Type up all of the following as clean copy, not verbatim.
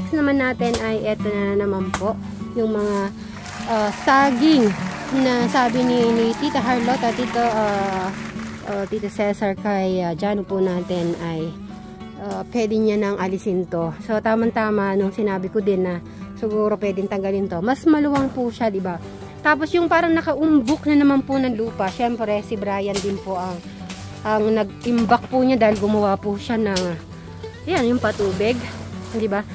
next naman natin ay eto na naman po. Yung mga saging na sabi ni Tita Harlot at Tito Cesar kay Jano po natin ay pwede niya nang alisin to. So tamang-tama nung sinabi ko din na siguro pwedeng tanggalin to. Mas maluwang po siya, di ba? Tapos yung parang nakaumbok na naman po ng lupa. Syempre si Brian din po ang nag-imbak po niya dahil gumawa po siya ng yan, yung patubig, di ba?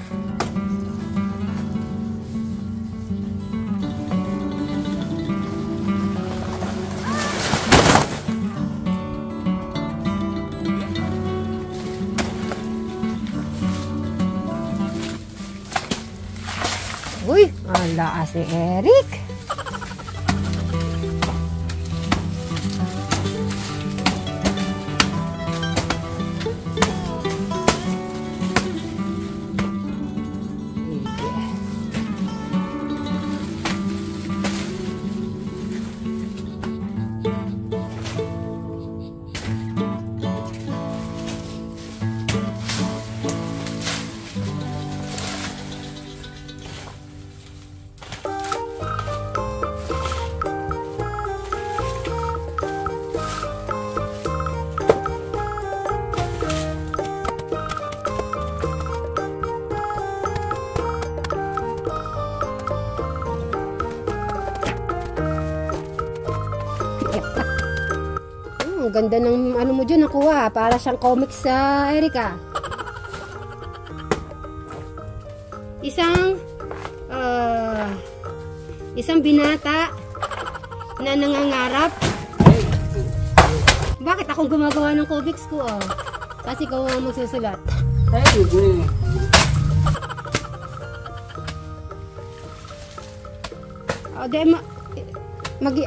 Uy, ala si Eric. Ang ganda ng ano mo dyan nakuha. Para siyang comics sa Erika. Isang binata na nangangarap. Bakit akong gumagawa ng comics ko? Oh? Kasi ikaw ang magsusulat.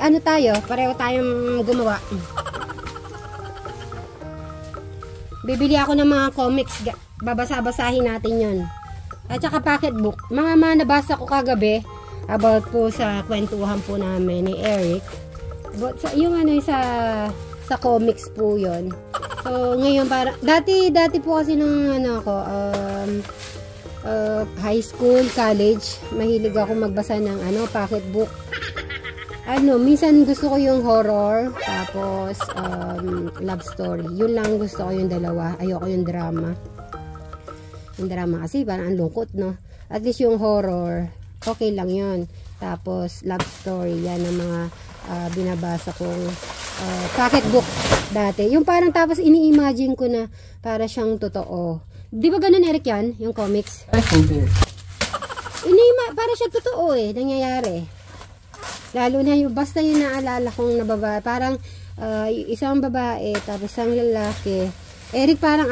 Ano tayo? Pareho tayong gumawa. Bibili ako ng mga comics. Babasa-basahin natin yon. At saka pocketbook. Mga nabasa ko kagabi about po sa kwentuhan po namin ni Eric. But yung ano sa comics po yon. So ngayon para dati po kasi nung ano ako high school, college, mahilig ako magbasa ng pocketbook. Minsan gusto ko yung horror, tapos love story. Yun lang gusto ko, yung dalawa. Ayoko yung drama. Yung drama kasi parang ang lungkot, no? At least yung horror, okay lang yun. Tapos love story, yan ang mga binabasa kong pocketbook dati. Yung parang tapos ini-imagine ko na para siyang totoo. Di ba ganun, Eric, yan? Yung comics? Para siya totoo nangyayari. Lalo na yung, basta yung naalala kong nababa, parang isang babae, tapos isang lalaki. Eric, parang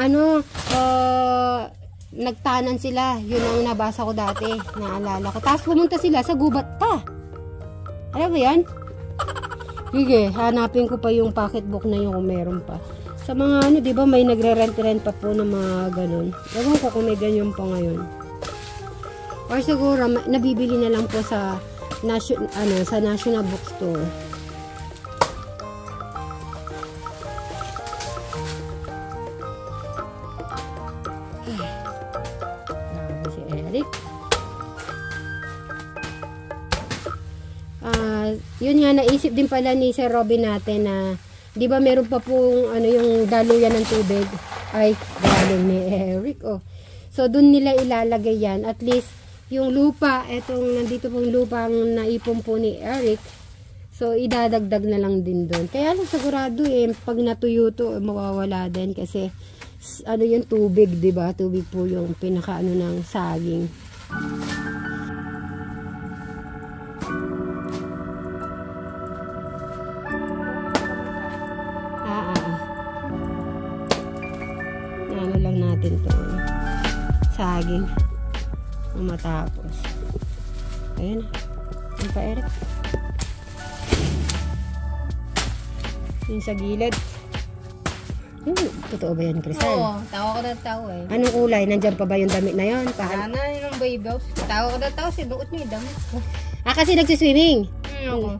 nagtanan sila. Yun ang nabasa ko dati, naalala ko. Tapos pumunta sila sa gubat pa. Alam mo yan? Sige, hanapin ko pa yung pocketbook na yun kung meron pa. Sa mga di ba may nagre-rent-rent pa po ng mga ganun. Ewan ko kung may ganyan pa ngayon. Or siguro, nabibili na lang po sa National Bookstore. Si Eric. Yun nga, naisip din pala ni Sir Robin natin na, di ba meron pa pong yung daluyan ng tubig? Ay, galing ni Eric. So, dun nila ilalagay yan. At least, yung lupa, nandito pong lupa ang naipon po ni Eric. So, idadagdag na lang din doon. Kaya lang sigurado pag natuyo to, mawawala din kasi yung tubig, di ba? Tubig po yung pinaka ng saging. Lang natin to saging matapos. Ayan. Yung pa, Eric. Yung sa gilid. Totoo ba yan, Crystal? Oo. Tawa ko na tao Anong kulay? Nandyan pa ba yung damit na yun? Sana yung baby. Tawa ko na tao. Sinuot niyo yung damit. Kasi nagsiswimming? Oo.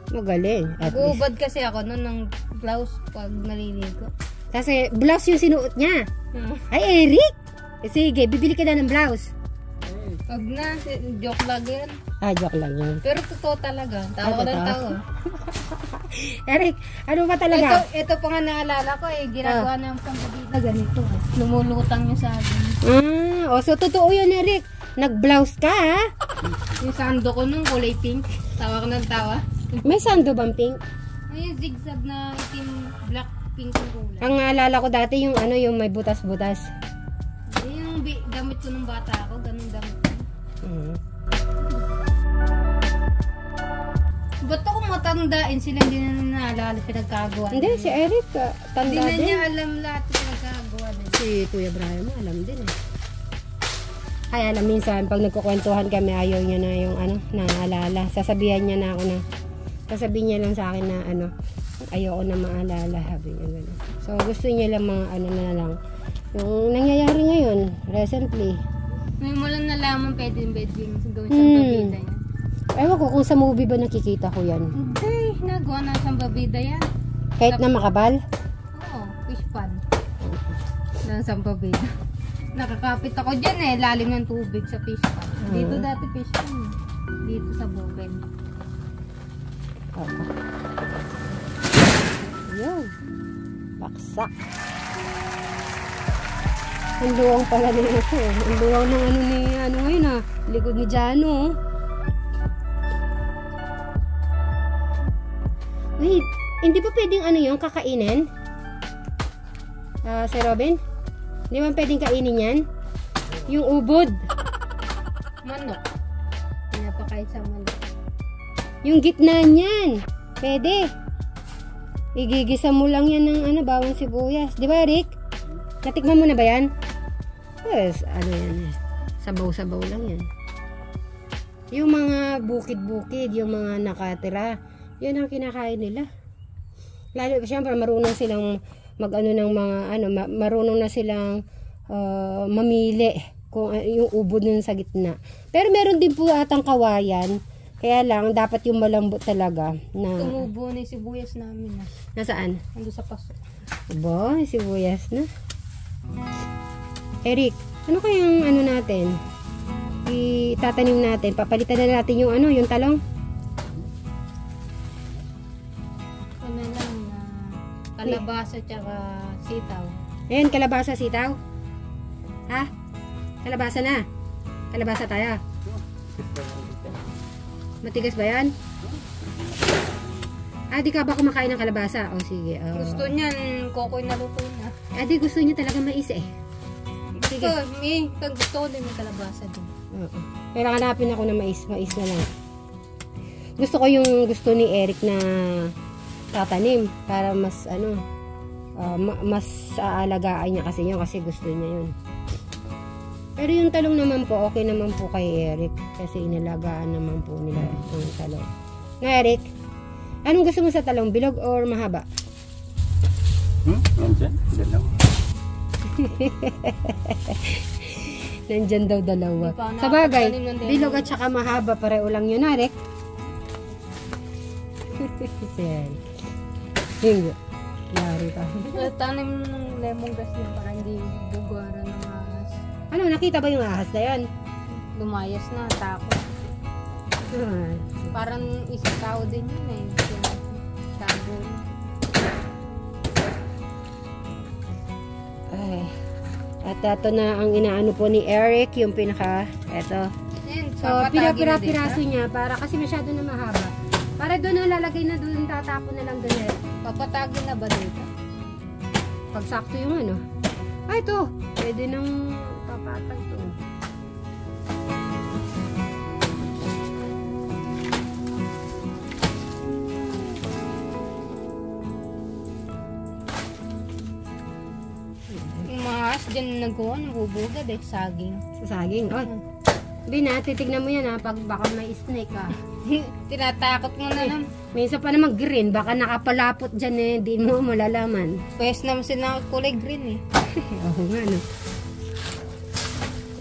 Magaling. Gubad kasi ako nun ng blouse pag naliligo. Kasi blouse yung sinuot niya. Ay, Eric! Sige, bibili ka na ng blouse. Wag na, joke lang yan. Joke lang yun. Pero totoo talaga. Tawa ko ng tawa. Eric, ano ba talaga? Ito pa nga naalala ko eh. Ginagawa na yung pangkabita. Ganito. Lumulutang yung sa akin. So totoo yun, Eric. Nag-blouse ka, ha? Yung sando ko nung kulay pink. Tawa ko ng tawa. May sando bang pink? May zigzag na itim, black, pink yung kulay. Ang naalala ko dati yung yung may butas-butas. Yung damit ko nung bata ako, ganun damit ko. Ba't ako matandain sila, hindi na naalala pinagkagawa? Hindi, si Eric, tanda din. Hindi na niya alam lahat pinagkagawa din. Si Kuya Brian mo, alam din eh. Kaya alam, minsan, pag nagkukwentuhan kami, ayaw niya na yung naalala. Sasabihan niya na ako na, sasabihin niya lang sa akin na ayoko na maalala, sabi niya gano'n. So, gusto niya lang mga na lang. Yung nangyayari ngayon, recently. Ngayon mo lang nalaman pwede yung bedwing gawin sa babida yan. Ewan ko kung sa movie ba nakikita ko yan. Hindi, nagawa na sa babida yan. Kahit na makabal? Oo, fish pan. Nasa babida. Nakakapit ako dyan eh, lalim ng tubig sa fish pan. Dito dati fish pan eh. Dito sa bukid. Yun. Baksak. Ang luwang pala nito. Ang luwang ng ngayon likod ni Jano. Wait, hindi ba pwedeng yung kakainin? Si Robin? Hindi ba pwedeng kainin yan? Yung ubod. Manok. Pinapakain sa manok. Yung gitna niyan. Pwede. Igigisa mo lang yan ng bawang sibuyas. Di ba, Rick? Natikman mo na ba yan? Yes, yan eh. Sabaw-sabaw lang yan. Yung mga bukid-bukid, yung mga nakatira, yun ang kinakain nila. Lalo, siyempre, marunong silang ng mga, marunong na silang mamili kung yung ubod nun sa gitna. Pero meron din po atang kawayan. Kaya lang, dapat yung malambot talaga. Tumubo na yung sibuyas namin. Nasaan? Ando sa paso. Aba, sibuyas na. Eric, ano kayang natin? Itatanim natin. Papalitan na natin yung yung talong. Ano lang na kalabasa tsaka sitaw. Ayan, kalabasa, sitaw. Ha? Kalabasa na. Kalabasa tayo. Matigas ba yan? Di ka ba kumakain ng kalabasa? Sige. Gusto niyan, kokoy na luto na. Di gusto niya talaga mais eh. Sige. Gusto ko din yung kalabasa din. Pero hanapin ako ng mais. Mais na lang. Gusto ko yung gusto ni Eric na tatanim. Para mas mas aalagaan niya kasi yun. Kasi gusto niya yun. Pero yung talong naman po, okay naman po kay Eric. Kasi inalagaan naman po nila yung talong. Na Eric, anong gusto mo sa talong? Bilog or mahaba? Nandyan. Dalawa. Nandyan daw dalawa. Sa bagay, bilog at saka mahaba. Pareho lang yun, Eric. Si Eric. Hindi. Yari pa. Tanim ng lemongrass niya para hindi bugaran ng ahas. Nakita ba yung ahas na yan? Lumayas na, takot. Parang isang tao din yun eh. Shadow. Ay. At ito na ang inaano po ni Eric, yung pinaka, eto. So, pinapira-piraso niya para kasi masyado na mahaba. Para doon na lalagay na doon, tatapon na lang doon. Papatagin na ba dito? Pag sakto yung ito. Pwede nang papatag to. Yung mga ahas dyan nabubugad eh, saging. Sa saging? Hindi na, titignan mo yan pag baka may snake Tinatakot mo na naman. Minsan pa naman green, baka nakapalapot dyan di mo malalaman. Pwes naman sila kulay green eh. Oo nga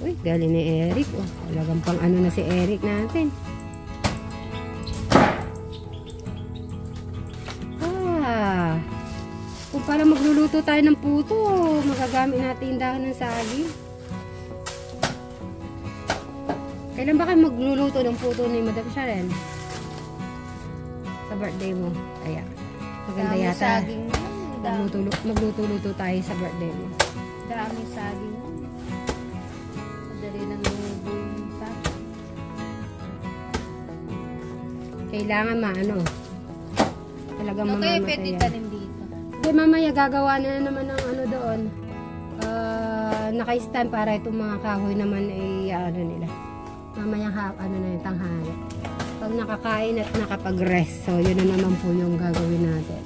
Uy, galing ni Eric. Talagang pang na si Eric natin. Kung para magluluto tayo ng puto, magagamit natin yung dahon ng saging. Kailan ba kayo magluluto ng puto ni Madam Sharon? Sa birthday mo. Ayan. Maganda Dami yata. saging. Magluto-luto tayo sa birthday mo. Dami saging. Madali lang lumubo yung saging. Kailangan maano. Talagang No, kaya mamamatay pwede yan. tanim dito. Hindi, mamaya gagawa na naman ng ano doon. Naka-stand para itong mga kahoy naman ay ano nila. Mamaya ano na yung tanghali. Pag nakakain at nakapag-rest. So, yun na naman po yung gagawin natin.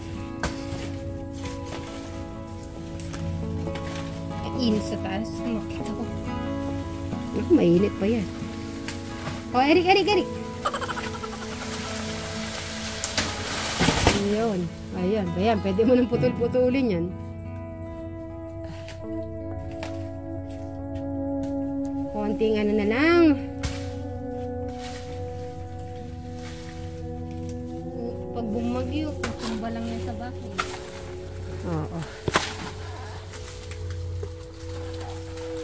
Init sa taas. Makita ko. Naku, mainit pa yan. Oh, Eric! Ayun. Ayan. Pwede mo nang putol-putulin yan. Konting ano na lang. Pag bumagyo, kukumba lang yan sa bahay. Oo.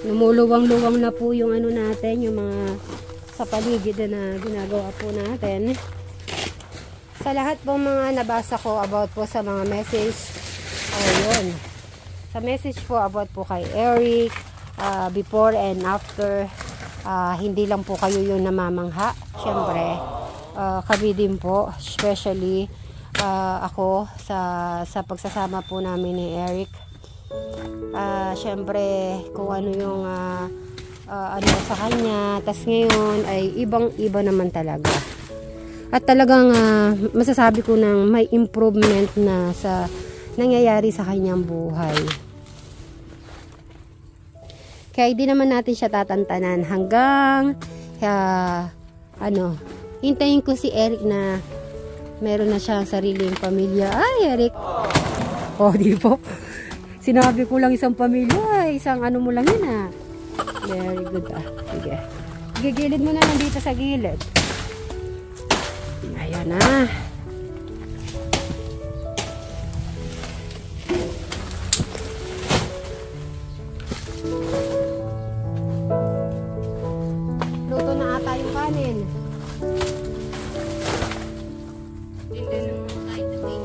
Lumuluwang-luwang na po yung ano natin, yung mga sa paligid na ginagawa po natin. Sa lahat po mga nabasa ko about po sa mga message, ayun. Sa message po about po kay Eric, before and after, hindi lang po kayo yung namamangha. Siyempre, kami din po, especially ako sa pagsasama po namin ni Eric. Siyempre, kung ano yung ano sa kanya, tas ngayon ay ibang-iba naman talaga. At talagang masasabi ko nang may improvement na sa nangyayari sa kanyang buhay. Kaya di naman natin siya tatantanan hanggang hintayin ko si Eric na meron na siyang sariling pamilya. Ay, Eric! Oh, di po. Sinabi ko lang isang pamilya, isang ano mo lang yun Very good Sige. Gigilid mo na lang dito sa gilid. Ayan na. Luto na ata yung kanin. Tinda ng kahit na may.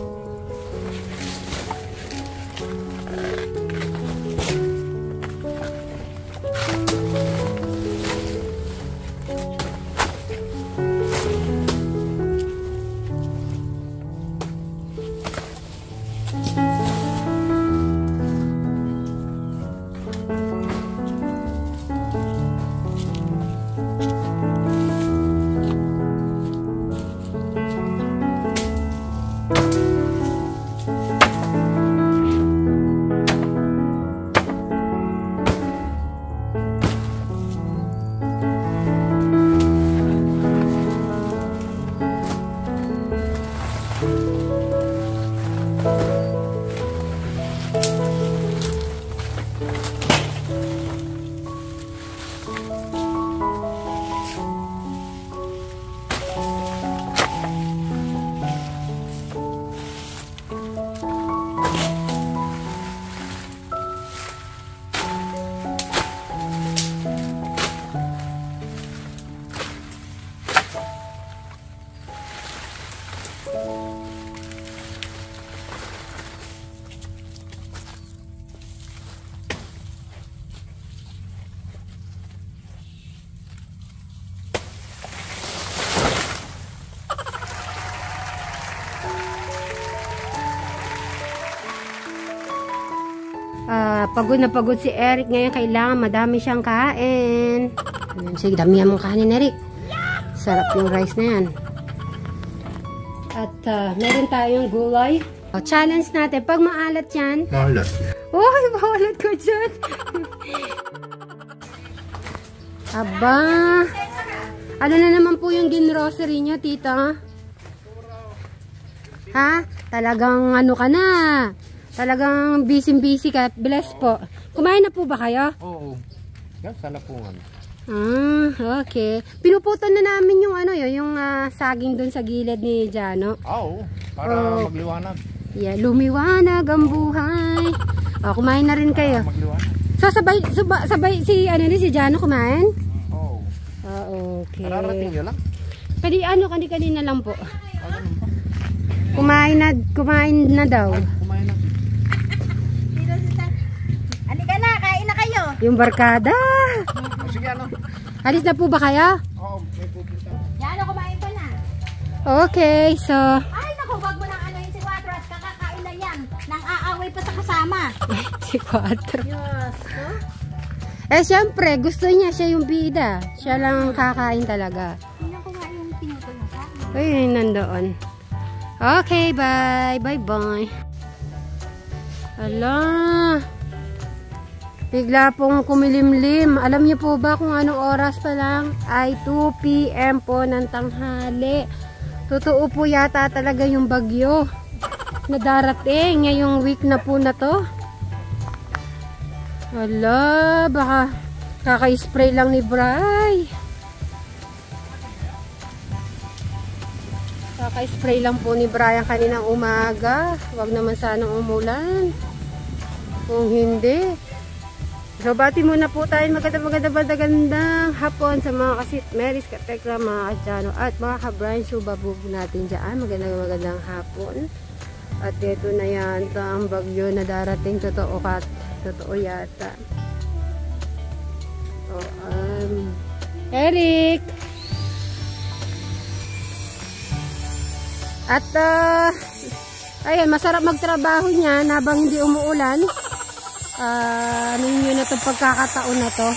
Pagod na pagod si Eric ngayon. Kailangan madami siyang kain. Ayan, sige, damihan mong kanin, Eric. Sarap yung rice na yan. At meron tayong gulay. Challenge natin. Pag maalat yan. Maalat. Uy, maalat ko dyan. Aba. Ano na naman po yung ginrocery nyo, tita? Ha? Talagang ano ka na. Talagang busy ka. Bless po. Kumain na po ba kayo? Oo. Yan, sa lapungan. Okay. Pinuputan na namin yung yung saging doon sa gilid ni Jano. Oo, para magliwanag. Yeah, lumiwanag ang buhay. Kumain na rin kayo. Magliwanag. So sabay si si Jano kumain? Oo. Ah, okay. Kararating nyo lang. Kanina lang po. Ganun pa. Kumain na daw. Kumain na. Halika na, kain na kayo. Yung barkada. O, sige ano? Alis na po ba kayo? Oo, may pupunta. Yan, kumain pa na. Okay, so... Ay, naku, wag mo nang ano yung si Quatro at kakakain na yan. Nang aaway pa sa kasama. si Quatro. Yes. Eh, syempre, gusto niya siya yung bida. Siya lang kakain talaga. Tingnan ko nga yung pinutol sa akin. Ay, nandoon. Okay, bye. Bye-bye. Ala. Bigla pong kumilimlim. Alam niyo po ba kung anong oras pa lang? Ay 2 PM po ng tanghali. Totoo po yata talaga yung bagyo na darating ngayong week na po na to. Wala, baka kaka-spray lang ni Bray. Kaka-spray lang po ni Brian kaninang umaga. Wag naman sanang umulan. Kung hindi. So, bati muna po tayo magandang hapon sa mga kasitmeris, katekra, mga kadyano, at mga ka-Brian subabog natin dyan. Magandang hapon. At ito na yan, ang bagyo na darating. Totoo yata. So, Eric! At, ayan, masarap magtrabaho niya habang hindi umuulan. Ninyo na itong pagkakataon na to.